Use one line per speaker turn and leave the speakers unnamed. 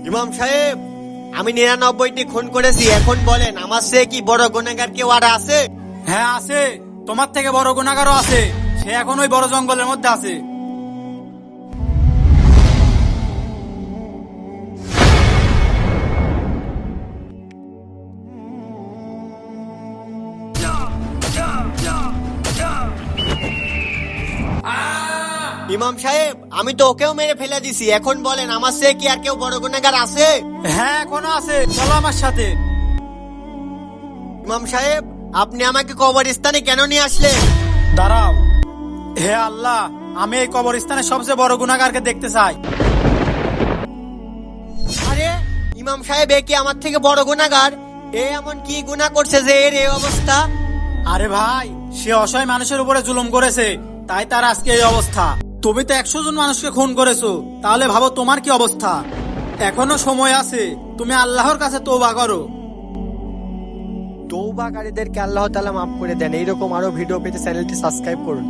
ইমাম সাহেব, আমি 99টি খুন করেছি, এখন বলেন আমার সে কি বড় গুনাহগার কেউ আর আছে?
হ্যাঁ আছে, তোমার থেকে বড় গুনাহগারও আছে। সে এখন ওই বড় জঙ্গলের মধ্যে আছে।
ইমাম সাহেব, আমি তো ওকেও মেরে ফেলে দিছি, এখন বলেন আমার সে কি আর কেউ বড় গুনাহগার আছে?
হ্যাঁ এখনো আছে, চলো আমার সাথে।
ইমাম সাহেব, আপনি আমাকে কবরস্থানে কেন নিয়ে আসলেন?
দাঁড়াও। হে আল্লাহ, আমি এই কবরস্থানের সবচেয়ে বড় গুনাহগারকে দেখতে চাই।
আরে ইমাম সাহেব, এ কি আমার থেকে বড় গুনাহগার? এ এমন কি গুনাহ করছে যে এর এই অবস্থা?
আরে ভাই, সে অসহায় মানুষের উপরে জুলুম করেছে, তাই তার আজকে এই অবস্থা। তুমি তো 100 জন মানুষকে খুন করেছো, তাহলে ভাবো তোমার কি অবস্থা। এখনো সময় আছে, তুমি আল্লাহর কাছে তওবা করো।
তওবাকারীদেরকে আল্লাহ তাআলা মাফ করে দেন। এইরকম আরো ভিডিও পেতে চ্যানেলটি সাবস্ক্রাইব করুন।